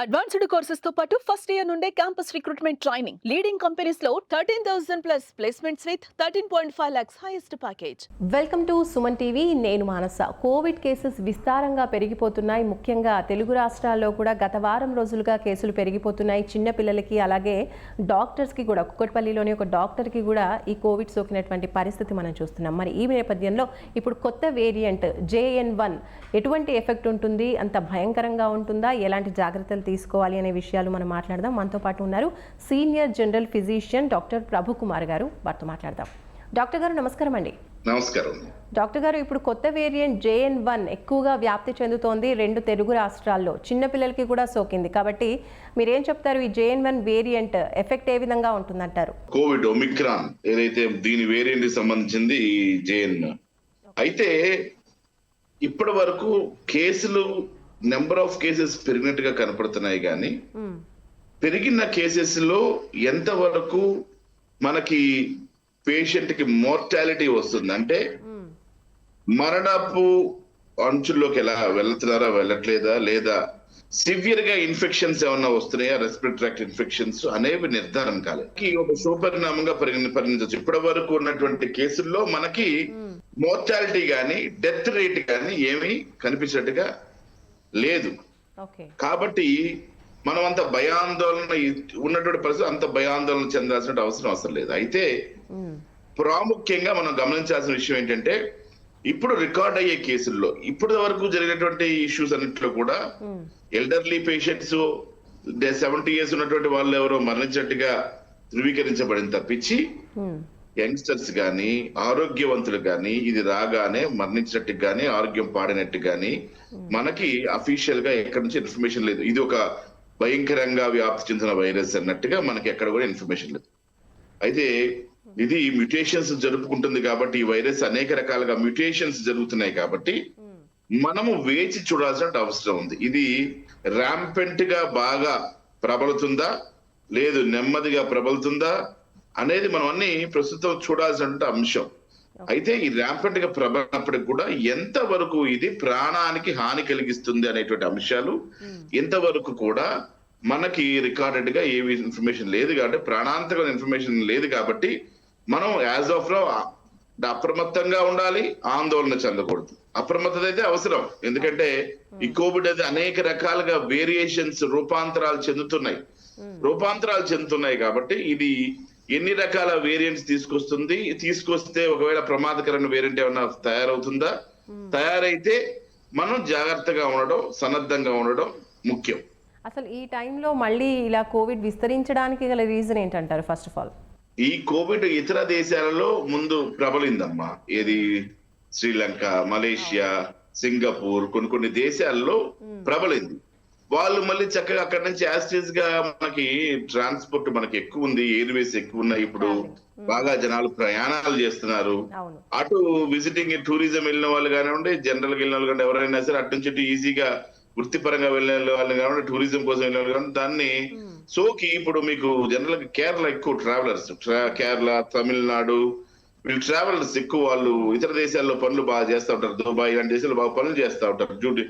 Advanced courses తో పాటు first year నుండే campus recruitment training leading companies లో 13,000 plus placements with 13.5 lakhs highest package. Welcome to Suman TV. నేను మానస. Covid cases విస్తారంగా పెరిగిపోతున్నాయి. ముఖ్యంగా తెలుగు రాష్ట్రాల్లో కూడా గత వారం రోజులుగా కేసులు పెరిగిపోతున్నాయి. చిన్న పిల్లలకి అలాగే డాక్టర్స్కి కూడా, కుక్కట్పల్లిలోని ఒక డాక్టర్కి కూడా ఈ కోవిడ్ సోకినటువంటి పరిస్థితి మనం చూస్తున్నాం. మరి ఈ నేపథ్యంలో ఇప్పుడు కొత్త వేరియంట్ JN1 ఎటువంటి ఎఫెక్ట్ ఉంటుంది, అంత భయంకరంగా ఉంటుందా, ఎలాంటి జాగ్రత్తలు తీసుకోవాలి అనే విషయాలు మనం మాట్లాడదాం. మనతో పాటు ఉన్నారు సీనియర్ జనరల్ ఫిజిషియన్ డాక్టర్ ప్రభు కుమార్ గారు. వారితో మాట్లాడదాం. డాక్టర్ గారు నమస్కారం అండి. నమస్కారం డాక్టర్ గారు, ఇప్పుడు కొత్త వేరియంట్ JN1 ఎక్కువగా వ్యాప్తి చెందుతోంది 2 తెలుగు రాష్ట్రాల్లో. చిన్నపిల్లలకి కూడా సోకింది. కాబట్టి మీరేం చెప్తారు, ఈ JN1 వేరియంట్ ఎఫెక్ట్ ఏ విధంగా ఉంటుందంటారు? కోవిడ్ ఒమిక్రాన్ ఏదైతే దీని వేరియంట్ కి సంబంధించింది ఈ JN. అయితే ఇప్పటి వరకు కేసులు నెంబర్ ఆఫ్ కేసెస్ పెరిగినట్టుగా కనపడుతున్నాయి, కానీ పెరిగిన కేసెస్ లో ఎంతవరకు మనకి పేషెంట్ కి మోర్టాలిటీ వస్తుంది, అంటే మరణపు అంచుల్లోకి ఎలా వెళ్తున్నారా వెళ్ళట్లేదా, లేదా సివియర్ గా ఇన్ఫెక్షన్స్ ఏమన్నా వస్తున్నాయా, రెస్పిరేటరీ ట్రాక్ట్ ఇన్ఫెక్షన్స్ అనేవి నిర్ధారణ కాలేదు. ఒక శుభపరిణామంగా పరిగణించవచ్చు. ఇప్పటి వరకు ఉన్నటువంటి కేసుల్లో మనకి మోర్టాలిటీ గానీ డెత్ రేట్ కానీ ఏమీ కనిపించినట్టుగా లేదు. కాబట్టి మనం అంత భయాందోళన ఉన్నటువంటి పరిస్థితి అంత భయాందోళన చెందాల్సిన అవసరం లేదు. అయితే ప్రాముఖ్యంగా మనం గమనించాల్సిన విషయం ఏంటంటే, ఇప్పుడు రికార్డ్ అయ్యే కేసుల్లో ఇప్పటి వరకు జరిగినటువంటి ఇష్యూస్ అన్నింటిలో కూడా ఎల్డర్లీ పేషెంట్స్ 70 years ఉన్నటువంటి వాళ్ళు ఎవరో మరణించినట్టుగా ధృవీకరించబడింది తప్పించి యంగ్స్టర్స్ గాని ఆరోగ్యవంతులు గాని ఇది రాగానే మరణించినట్టు గాని ఆరోగ్యం పాడినట్టు గాని మనకి అఫీషియల్ గా ఎక్కడి నుంచి ఇన్ఫర్మేషన్ లేదు. ఇది ఒక భయంకరంగా వ్యాప్తి చెందిన వైరస్ అన్నట్టుగా మనకి ఎక్కడ కూడా ఇన్ఫర్మేషన్ లేదు. అయితే ఇది మ్యూటేషన్స్ జరుపుకుంటుంది కాబట్టి, ఈ వైరస్ అనేక రకాలుగా మ్యూటేషన్స్ జరుగుతున్నాయి కాబట్టి మనము వేచి చూడాల్సిన అవసరం ఉంది. ఇది ర్యాంపెంట్ గా బాగా ప్రబలుతుందా లేదు నెమ్మదిగా ప్రబలుతుందా అనేది మనం అన్ని ప్రస్తుతం చూడాల్సిన అంశం. అయితే ఈ ర్యాంపెంట్ గా ప్రబలినప్పటికి కూడా ఎంత వరకు ఇది ప్రాణానికి హాని కలిగిస్తుంది అనేటువంటి అంశాలు ఎంతవరకు కూడా మనకి రికార్డెడ్ గా ఏవి ఇన్ఫర్మేషన్ లేదు. కాబట్టి ప్రాణాంతకమైన ఇన్ఫర్మేషన్ లేదు కాబట్టి మనం యాజ్ ఆఫ్ నౌ అప్రమత్తంగా ఉండాలి, ఆందోళన చెందకూడదు. అప్రమత్తత అయితే అవసరం, ఎందుకంటే ఈ కోవిడ్ అయితే అనేక రకాలుగా వేరియేషన్స్ రూపాంతరాలు చెందుతున్నాయి కాబట్టి ఇది ఎన్ని రకాల వేరియంట్స్ తీసుకొస్తే ఒకవేళ ప్రమాదకరమైన వేరియంట్ ఏమన్నా తయారవుతుందా, తయారైతే మనం జాగ్రత్తగా ఉండడం, సన్నద్ధంగా ఉండడం ముఖ్యం. అసలు ఈ టైంలో మళ్ళీ ఇలా కోవిడ్ విస్తరించడానికి గల రీజన్ ఏంటంటారు? ఫస్ట్ ఆఫ్ ఆల్, ఈ కోవిడ్ ఇతర దేశాలలో ముందు ప్రబలిందమ్మా. ఏది శ్రీలంక, మలేషియా, సింగపూర్, కొన్ని దేశాల్లో ప్రబలింది. వాళ్ళు మళ్ళీ చక్కగా అక్కడి నుంచి యాస్టీజ్ గా మనకి ట్రాన్స్పోర్ట్ మనకి ఎక్కువ ఉంది, ఎయిర్వేస్ ఎక్కువ ఉన్నాయి. ఇప్పుడు బాగా జనాలు ప్రయాణాలు చేస్తున్నారు. అటు విజిటింగ్ టూరిజం వెళ్ళిన వాళ్ళు కానివ్వండి, జనరల్ గా వెళ్ళిన వాళ్ళు కానీ ఎవరైనా సరే అటు నుంచి ఇటు ఈజీగా వృత్తిపరంగా వెళ్ళే వాళ్ళు కానివ్వండి, టూరిజం కోసం వెళ్ళిన వాళ్ళు కానీ దాన్ని సోకి ఇప్పుడు మీకు జనరల్ గా కేరళ ఎక్కువ ట్రావెలర్స్, కేరళ, తమిళనాడు వీళ్ళు ట్రావెలర్స్ ఎక్కువ. వాళ్ళు ఇతర దేశాల్లో పనులు బాగా చేస్తూ ఉంటారు. దుబాయ్ ఇలాంటి దేశాల్లో బాగా పనులు చేస్తూ ఉంటారు,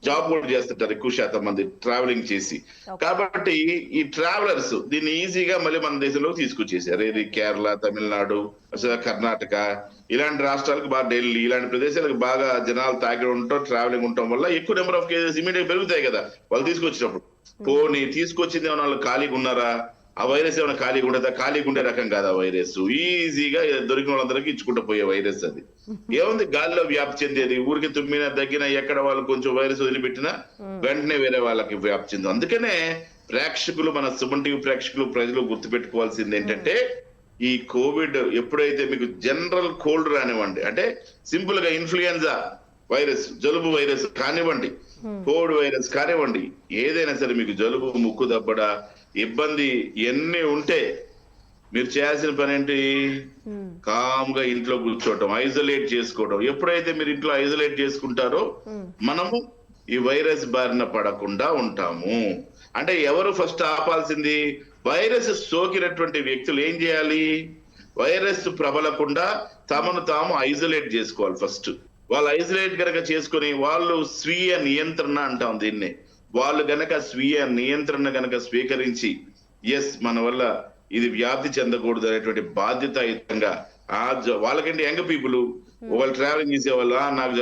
జాబ్ కూడా చేస్తుంటారు ఎక్కువ శాతం మంది ట్రావెలింగ్ చేసి. కాబట్టి ఈ ట్రావెలర్స్ దీన్ని ఈజీగా మళ్ళీ మన దేశంలోకి తీసుకొచ్చేసారు. ఇది కేరళ, తమిళనాడు, కర్ణాటక ఇలాంటి రాష్ట్రాలకు బాగా, ఢిల్లీ ఇలాంటి ప్రదేశాలకు బాగా జనాలు తాగి ఉండటం, ట్రావెలింగ్ ఉండటం వల్ల ఎక్కువ నెంబర్ ఆఫ్ కేసెస్ ఇమీడియట్ పెరుగుతాయి కదా వాళ్ళు తీసుకొచ్చినప్పుడు. పోనీ తీసుకొచ్చింది ఏమైనా వాళ్ళు ఖాళీగా ఉన్నారా, ఆ వైరస్ ఏమైనా ఖాళీగా ఉండదా? ఖాళీగా ఉండే రకం కాదు ఆ వైరస్. ఈజీగా దొరికిన వాళ్ళందరికీ ఇచ్చుకుంటూ పోయే వైరస్ అది. ఏముంది, గాలిలో వ్యాప్తి చెందేది. ఊరికి తుమ్మినా దగ్గినా ఎక్కడ వాళ్ళు కొంచెం వైరస్ వదిలిపెట్టినా వెంటనే వేరే వాళ్ళకి వ్యాప్తి చెంది. అందుకనే ప్రేక్షకులు, మన సుమన్ టీవీ ప్రేక్షకులు, ప్రజలు గుర్తుపెట్టుకోవాల్సింది ఏంటంటే, ఈ కోవిడ్ ఎప్పుడైతే మీకు జనరల్ కోల్డ్ రానివ్వండి, అంటే సింపుల్ గా ఇన్ఫ్లుయెన్జా వైరస్, జలుబు వైరస్ కానివ్వండి, కోవిడ్ వైరస్ కానివ్వండి, ఏదైనా సరే మీకు జలుబు, ముక్కు దబ్బడ, ఇబ్బంది ఎన్ని ఉంటే మీరు చేయాల్సిన పని ఏంటి? కామ్ గా ఇంట్లో కూర్చోవటం, ఐసోలేట్ చేసుకోవడం. ఎప్పుడైతే మీరు ఇంట్లో ఐసోలేట్ చేసుకుంటారో మనము ఈ వైరస్ బారిన పడకుండా ఉంటాము. అంటే ఎవరు ఫస్ట్ ఆపాల్సింది? వైరస్ సోకినటువంటి వ్యక్తులు ఏం చేయాలి? వైరస్ ప్రబలకుండా తమను తాము ఐసోలేట్ చేసుకోవాలి ఫస్ట్. వాళ్ళు ఐసోలేట్ కనుక చేసుకుని వాళ్ళు స్వీయ నియంత్రణ అంటాం దీన్ని, వాళ్ళు గనక స్వీయ నియంత్రణ గనక స్వీకరించి ఎస్ మన వల్ల ఇది వ్యాప్తి చెందకూడదు అనేటువంటి బాధ్యతాయుతంగా వాళ్ళకంటే యంగ్ పీపుల్ వాళ్ళు ట్రావెలింగ్ చేసేవాళ్ళు నాకు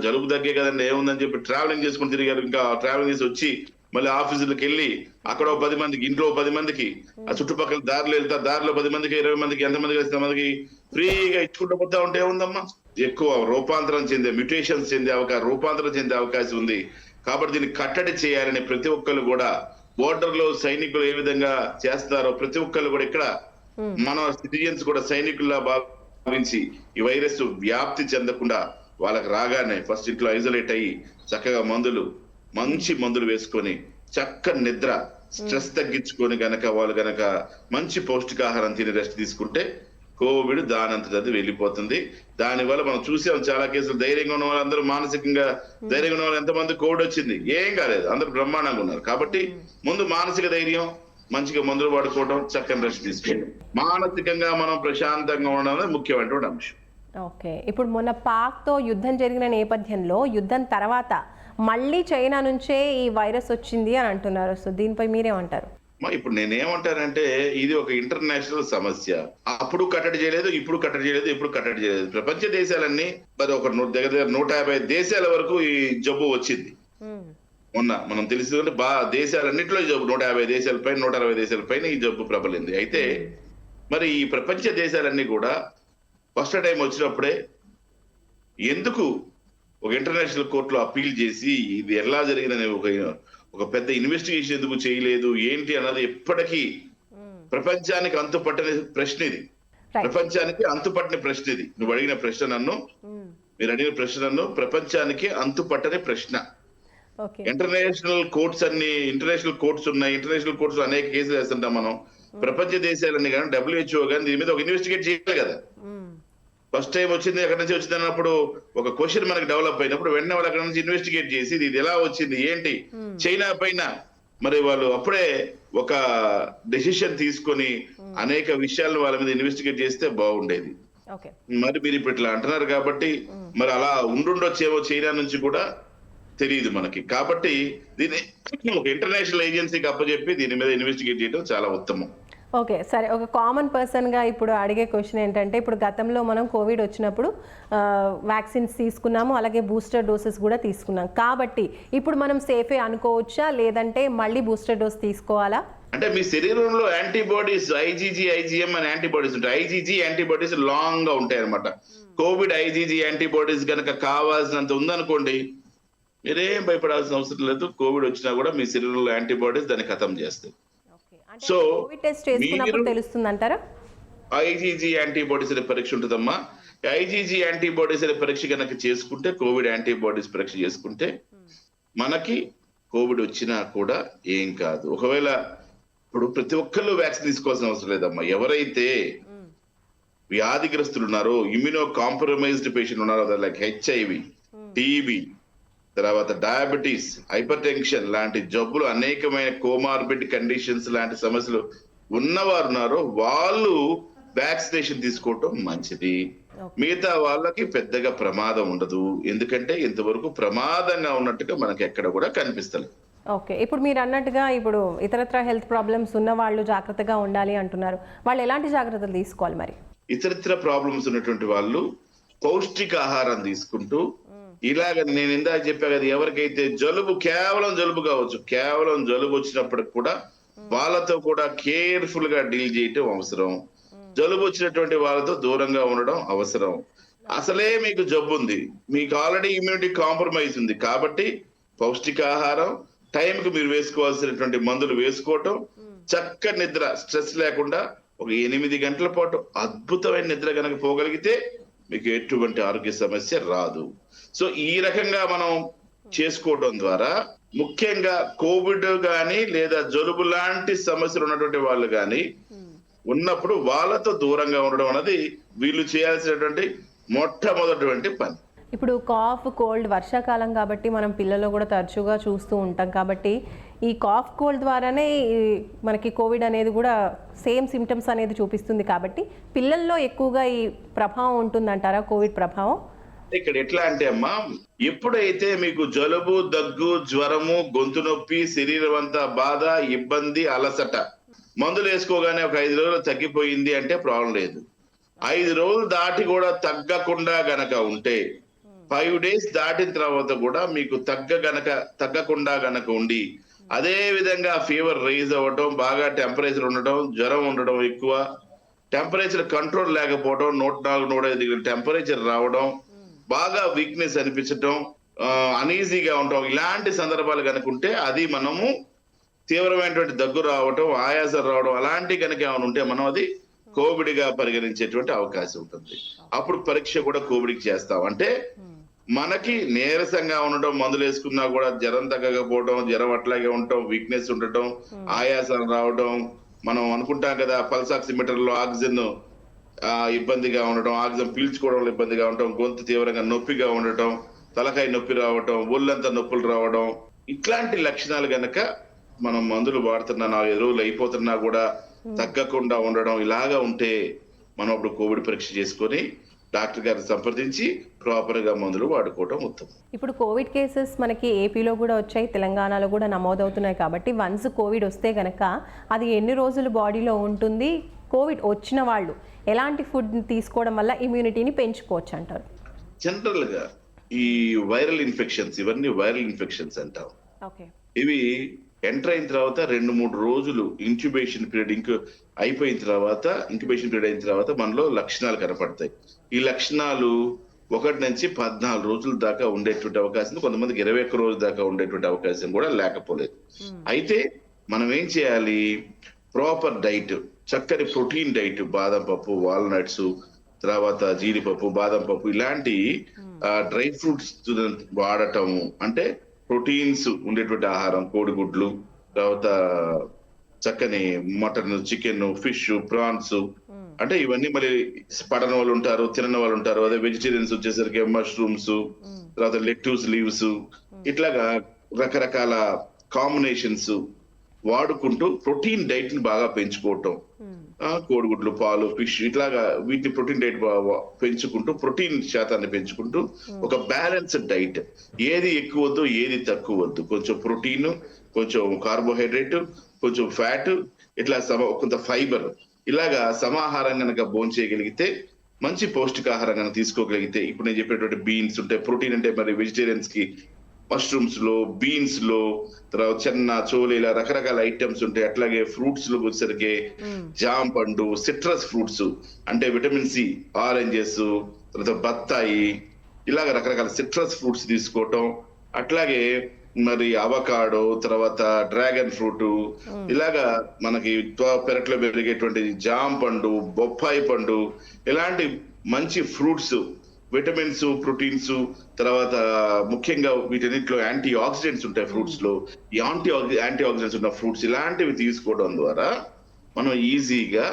జలుబు తగ్గే కదండి ఏముందని చెప్పి ట్రావెలింగ్ చేసుకుని తిరిగారు. ఇంకా ట్రావెలింగ్ చేసి వచ్చి మళ్ళీ ఆఫీసులకు వెళ్ళి అక్కడ 10 మందికి, ఇంట్లో 10 మందికి, ఆ చుట్టుపక్కల దారిలో వెళ్తా, దారిలో 10 మందికి, 20 మందికి, ఎంతమందికి వస్తే మందికి ఫ్రీగా ఇచ్చుకుంటూ పోతా ఉంటే ఏముందమ్మా, ఎక్కువ రూపాంతరం చెందే అవకాశం ఉంది. కాబట్టి దీన్ని కట్టడి చేయాలని ప్రతి ఒక్కరు కూడా బోర్డర్ లో సైనికులు ఏ విధంగా చేస్తారో ప్రతి ఒక్కరు కూడా ఇక్కడ మన సిటిజన్స్ కూడా సైనికుల్లా భావించి ఈ వైరస్ వ్యాప్తి చెందకుండా వాళ్ళకి రాగానే ఫస్ట్ ఇంట్లో ఐసోలేట్ అయ్యి చక్కగా మంచి మందులు వేసుకొని చక్కని నిద్ర, స్ట్రెస్ తగ్గించుకొని వాళ్ళు గనక మంచి పౌష్టికాహారం తిని రెస్ట్ తీసుకుంటే కోవిడ్ దానంతట అది వెళ్ళిపోతుంది. దానివల్ల మనం చూసాం చాలా కేసులు ధైర్యంగా ఉన్న వాళ్ళందరూ మానసికంగా ధైర్యంగా ఉన్న వాళ్ళు ఎంతమంది కోవిడ్ వచ్చింది, ఏం కాలేదు, అందరూ బ్రహ్మాండంగా ఉన్నారు. కాబట్టి ముందు మానసిక ధైర్యం, మంచిగా మందులు వాడుకోవడం, చక్కని రెస్ట్ తీసుకోవడం, మానసికంగా మనం ప్రశాంతంగా ఉండడం అనేది ముఖ్యమైనటువంటి అంశం. ఓకే, ఇప్పుడు మొన్న పాక్తో యుద్ధం జరిగిన నేపథ్యంలో యుద్ధం తర్వాత మళ్ళీ చైనా నుంచే ఈ వైరస్ వచ్చింది అని అంటున్నారు. సో దీనిపై మీరేమంటారు? ఇప్పుడు నేనేమంటానంటే ఇది ఒక ఇంటర్నేషనల్ సమస్య. అప్పుడు కట్టడి చేయలేదు, ఇప్పుడు కట్టడి చేయలేదు. ప్రపంచ దేశాలన్నీ మరి ఒక దగ్గర 150 దేశాల వరకు ఈ జబ్బు వచ్చింది. మొన్న మనం తెలుసుకుంటే దేశాలన్నింటిలో ఈ జబ్బు 150 దేశాల పైన 160 దేశాల పైన ఈ జబ్బు ప్రబలింది. అయితే మరి ఈ ప్రపంచ దేశాలన్నీ కూడా ఫస్ట్ టైం వచ్చినప్పుడే ఎందుకు ఒక ఇంటర్నేషనల్ కోర్టులో అప్పీల్ చేసి ఇది ఎలా జరిగిందని ఒక పెద్ద ఇన్వెస్టిగేషన్ ఎందుకు చేయలేదు ఏంటి అన్నది ఎప్పటికీ ప్రపంచానికి అంతుపట్టని ప్రశ్న ఇది. నువ్వు అడిగిన ప్రశ్న మీరు అడిగిన ప్రశ్న ప్రపంచానికి అంతుపట్టని ప్రశ్న. ఇంటర్నేషనల్ కోర్ట్స్ ఉన్నాయి. ఇంటర్నేషనల్ కోర్ట్స్ అనేక కేసులు వేస్తుంటాం మనం. ప్రపంచ దేశాలన్నీ కానీ WHO కానీ దీని మీద ఒక ఇన్వెస్టిగేట్ చేయాలి కదా. ఫస్ట్ టైం వచ్చింది ఎక్కడి నుంచి వచ్చింది అన్నప్పుడు ఒక క్వశ్చన్ మనకి డెవలప్ అయినప్పుడు వెంటనే వాళ్ళు అక్కడ నుంచి ఇన్వెస్టిగేట్ చేసి ఇది ఎలా వచ్చింది ఏంటి, చైనా పైన మరి వాళ్ళు అప్పుడే ఒక డెసిషన్ తీసుకొని అనేక విషయాలను వాళ్ళ మీద ఇన్వెస్టిగేట్ చేస్తే బాగుండేది. మరి మీరు ఇప్పుడు ఇట్లా అంటున్నారు కాబట్టి మరి అలా ఉండుండొచ్చేమో చైనా నుంచి కూడా తెలియదు మనకి. కాబట్టి దీన్ని ఒక ఇంటర్నేషనల్ ఏజెన్సీకి అప్పచెప్పి దీని మీద ఇన్వెస్టిగేట్ చేయడం చాలా ఉత్తమం. ఓకే, సరే, ఒక కామన్ పర్సన్గా ఇప్పుడు అడిగే క్వశ్చన్ ఏంటంటే, ఇప్పుడు గతంలో మనం కోవిడ్ వచ్చినప్పుడు వ్యాక్సిన్స్ తీసుకున్నాము, అలాగే బూస్టర్ డోసెస్ కూడా తీసుకున్నాం. కాబట్టి ఇప్పుడు మనం సేఫే అనుకోవచ్చా, లేదంటే మళ్ళీ బూస్టర్ డోస్ తీసుకోవాలా? అంటే మీ శరీరంలో యాంటీబాడీస్ IgG, IgM అని యాంటీబాడీస్ ఉంటాయి. IgG యాంటీబాడీస్ లాంగ్ గా ఉంటాయి అనమాట. కోవిడ్ IgG యాంటీబాడీస్ కనుక కావాల్సినంత ఉందనుకోండి, మీరేం భయపడాల్సిన అవసరం లేదు. కోవిడ్ వచ్చినా కూడా మీ శరీరంలో యాంటీబాడీస్ దాన్ని ఖతం చేస్తాయి. సో IgG యాంటీబాడీస్ అనే పరీక్ష ఉంటుందమ్మా. IgG యాంటీబాడీస్ అనే పరీక్ష కనుక చేసుకుంటే, కోవిడ్ యాంటీబాడీస్ పరీక్ష చేసుకుంటే మనకి కోవిడ్ వచ్చినా కూడా ఏం కాదు. ఒకవేళ ఇప్పుడు ప్రతి ఒక్కళ్ళు వ్యాక్సిన్ తీసుకోవాల్సిన అవసరం లేదమ్మా. ఎవరైతే వ్యాధిగ్రస్తులు ఉన్నారో, ఇమ్యూనో కాంప్రమైజ్డ్ పేషెంట్ ఉన్నారో, లైక్ HIV, TB, తర్వాత డయాబెటీస్, హైపర్ టెన్షన్ లాంటి జబ్బులు, అనేకమైన కోమార్బిడ్ కండిషన్స్ లాంటి సమస్యలు ఉన్నవారు ఉన్నారో వాళ్ళు వ్యాక్సినేషన్ తీసుకోవటం మంచిది. మిగతా వాళ్ళకి పెద్దగా ప్రమాదం ఉండదు. ఎందుకంటే ఇంతవరకు ప్రమాదంగా ఉన్నట్టుగా మనకి ఎక్కడ కూడా కనిపిస్తలేదు. ఓకే, ఇప్పుడు మీరు అన్నట్టుగా ఇప్పుడు ఇతరత్ర హెల్త్ ప్రాబ్లమ్స్ ఉన్న వాళ్ళు జాగ్రత్తగా ఉండాలి అంటున్నారు. వాళ్ళు ఎలాంటి జాగ్రత్తలు తీసుకోవాలి మరి? ఇతరత్ర ప్రాబ్లమ్స్ ఉన్నటువంటి వాళ్ళు పౌష్టికాహారం తీసుకుంటూ, ఇలాగ నేను ఇందాక చెప్పా కదా, ఎవరికైతే కేవలం జలుబు కావచ్చు, కేవలం జలుబు వచ్చినప్పటికి కూడా వాళ్ళతో కూడా కేర్ఫుల్ గా డీల్ చేయటం అవసరం. జలుబు వచ్చినటువంటి వాళ్ళతో దూరంగా ఉండడం అవసరం. అసలే మీకు జబ్బు ఉంది, మీకు ఆల్రెడీ ఇమ్యూనిటీ కాంప్రమైజ్ ఉంది, కాబట్టి పౌష్టికాహారం, టైంకి మీరు వేసుకోవాల్సినటువంటి మందులు వేసుకోవటం, చక్కని నిద్ర, స్ట్రెస్ లేకుండా ఒక 8 గంటల పాటు అద్భుతమైన నిద్ర కనుక పోగలిగితే మీకు ఎటువంటి ఆరోగ్య సమస్య రాదు. సో ఈ రకంగా మనం చేసుకోవడం ద్వారా ముఖ్యంగా కోవిడ్ కానీ లేదా జలుబు లాంటి సమస్యలు ఉన్నటువంటి వాళ్ళు కానీ ఉన్నప్పుడు వాళ్ళతో దూరంగా ఉండడం అనేది వీళ్ళు చేయాల్సినటువంటి మొట్టమొదటి పని. ఇప్పుడు కాఫ్, కోల్డ్, వర్షాకాలం కాబట్టి మనం పిల్లల్లో కూడా తరచుగా చూస్తూ ఉంటాం. కాబట్టి ఈ కాఫ్, కోల్డ్ ద్వారానే మనకి కోవిడ్ అనేది కూడా సేమ్ సిమ్టమ్స్ అనేది చూపిస్తుంది. కాబట్టి పిల్లల్లో ఎక్కువగా ఈ ప్రభావం ఉంటుందంటారా, కోవిడ్ ప్రభావం? ఇక్కడ ఎట్లా అంటే అమ్మా, ఎప్పుడైతే మీకు జలుబు, దగ్గు, జ్వరము, గొంతు నొప్పి, శరీరం అంతా బాధ, ఇబ్బంది, అలసట, మందులు వేసుకోగానే ఒక 5 రోజులు తగ్గిపోయింది అంటే ప్రాబ్లం లేదు. 5 రోజులు దాటి కూడా తగ్గకుండా గనక ఉంటే, 5 days దాటిన తర్వాత కూడా మీకు తగ్గకుండా గనక ఉండి, అదే విధంగా ఫీవర్ రైజ్ అవ్వటం, బాగా టెంపరేచర్ ఉండటం, జ్వరం ఉండడం ఎక్కువ, టెంపరేచర్ కంట్రోల్ లేకపోవడం, 104-105 డిగ్రీల టెంపరేచర్ రావడం, బాగా వీక్నెస్ అనిపించడం, అనీజీగా ఉండటం, ఇలాంటి సందర్భాలు కనుక ఉంటే అది మనము తీవ్రమైనటువంటి దగ్గు రావటం, ఆయాసం రావడం అలాంటి కనుక ఏమైనా ఉంటే మనం అది కోవిడ్ గా పరిగణించేటువంటి అవకాశం ఉంటుంది. అప్పుడు పరీక్ష కూడా కోవిడ్కి చేస్తాం. అంటే మనకి నీరసంగా ఉండటం, మందులు వేసుకున్నా కూడా జ్వరం తగ్గకపోవడం, జ్వరం అట్లాగే ఉండటం, వీక్నెస్ ఉండటం, ఆయాసం రావడం, మనం అనుకుంటాం కదా పల్స్ ఆక్సిమీటర్ లో ఆక్సిజన్ ఇబ్బందిగా ఉండటం, ఆక్సిజన్ పీల్చుకోవడంలో ఇబ్బందిగా ఉండటం, గొంతు తీవ్రంగా నొప్పిగా ఉండటం, తలకాయ నొప్పి రావటం, ఒళ్ళంతా నొప్పులు రావడం, ఇట్లాంటి లక్షణాలు గనక మనం మందులు వాడుతున్నా 4 రోజులు అయిపోతున్నా కూడా తగ్గకుండా ఉండడం ఇలాగా ఉంటే మనం అప్పుడు కోవిడ్ పరీక్ష చేసుకొని డాక్టర్ గారిని సంప్రదించి ప్రాపర్ గా మందులు వాడుకోవడం ఉత్తమం. ఇప్పుడు కోవిడ్ కేసెస్ మనకి ఏపీలో కూడా వచ్చాయి, తెలంగాణలో కూడా నమోదవుతున్నాయి. కాబట్టి వన్స్ కోవిడ్ వస్తే గనక అది ఎన్ని రోజులు బాడీలో ఉంటుంది, కోవిడ్ వచ్చిన వాళ్ళు ఎలాంటి ఫుడ్ తీసుకోవడం వల్ల ఇమ్యూనిటీని పెంచుకోవచ్చు అంటారు? జనరల్ గా ఈ వైరల్ ఇన్ఫెక్షన్స్, ఇవన్నీ వైరల్ ఇన్ఫెక్షన్స్ అంటాం. ఓకే. ఇవి ఎంటర్ అయిన తర్వాత 2-3 రోజులు ఇంక్యుబేషన్ పీరియడ్ అయిపోయిన తర్వాత, ఇంక్యుబేషన్ పీరియడ్ అయిన తర్వాత మనలో లక్షణాలు కనపడతాయి. ఈ లక్షణాలు 1 నుంచి 14 రోజుల దాకా ఉండేటువంటి అవకాశం, కొంతమందికి 21 రోజుల దాకా ఉండేటువంటి అవకాశం కూడా లేకపోలేదు. అయితే మనం ఏం చేయాలి, ప్రాపర్ డైట్, చక్కని ప్రోటీన్ డైట్, బాదం పప్పు, వాల్నట్స్, తర్వాత జీడిపప్పు, బాదం పప్పు ఇలాంటి డ్రై ఫ్రూట్స్ వాడటము, అంటే ప్రోటీన్స్ ఉండేటువంటి ఆహారం, కోడిగుడ్లు, తర్వాత చక్కని మటన్, చికెన్, ఫిష్, ప్రాన్స్, అంటే ఇవన్నీ మరి పడని వాళ్ళు ఉంటారు, తినని వాళ్ళు ఉంటారు. అదే వెజిటేరియన్స్ వచ్చేసరికి మష్రూమ్స్, తర్వాత లెట్యూస్ లీవ్స్, ఇట్లాగా రకరకాల కాంబినేషన్స్ వాడుకుంటూ ప్రోటీన్ డైట్ ని బాగా పెంచుకోవటం, కోడిగుడ్లు, పాలు, ఫిష్ ఇట్లాగా వీటిని ప్రోటీన్ డైట్ పెంచుకుంటూ, ప్రోటీన్ శాతాన్ని పెంచుకుంటూ ఒక బ్యాలెన్స్డ్ డైట్, ఏది ఎక్కువ వద్దు ఏది తక్కువ వద్దు, కొంచెం ప్రోటీన్, కొంచెం కార్బోహైడ్రేట్, కొంచెం ఫ్యాట్, ఇట్లా కొంత ఫైబర్, ఇలాగా సమాహారం కనుక భోంచేయగలిగితే, మంచి పౌష్టికాహారం కనుక తీసుకోగలిగితే, ఇప్పుడు నేను చెప్పేటువంటి బీన్స్ ఉంటాయి, ప్రోటీన్ అంటే మరి వెజిటేరియన్స్ కి మష్రూమ్స్ లో, బీన్స్ లో, తర్వాత చెన్న, చోలే, ఇలా రకరకాల ఐటమ్స్ ఉంటాయి. అట్లాగే ఫ్రూట్స్ లో వచ్చేసరికి జామ పండు, సిట్రస్ ఫ్రూట్స్ అంటే విటమిన్ సి, ఆరెంజెస్, తర్వాత బత్తాయి, ఇలాగ రకరకాల సిట్రస్ ఫ్రూట్స్ తీసుకోవటం. అట్లాగే మరి అవకాడో, తర్వాత డ్రాగన్ ఫ్రూట్, ఇలాగా మనకి పెరట్లో పెరిగేటువంటి జామ పండు, బొప్పాయి పండు, ఇలాంటి మంచి ఫ్రూట్స్, విటమిన్స్, ప్రోటీన్స్, తర్వాత ముఖ్యంగా వీటన్నిటిలో యాంటీ ఆక్సిడెంట్స్ ఉంటాయి ఫ్రూట్స్ లో. ఈ యాంటీ ఆక్సిడెంట్స్ ఉన్న ఫ్రూట్స్ ఇలాంటివి తీసుకోవడం ద్వారా మనం ఈజీగా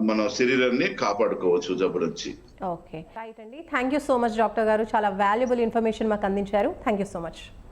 మన శరీరాన్ని కాపాడుకోవచ్చు జబ్బు నుంచి. ఓకే, రైట్ అండి. Thank you so much doctor గారు, చాలా వాల్యుబుల్ ఇన్ఫర్మేషన్ మాకు అందించారు. Thank you so much.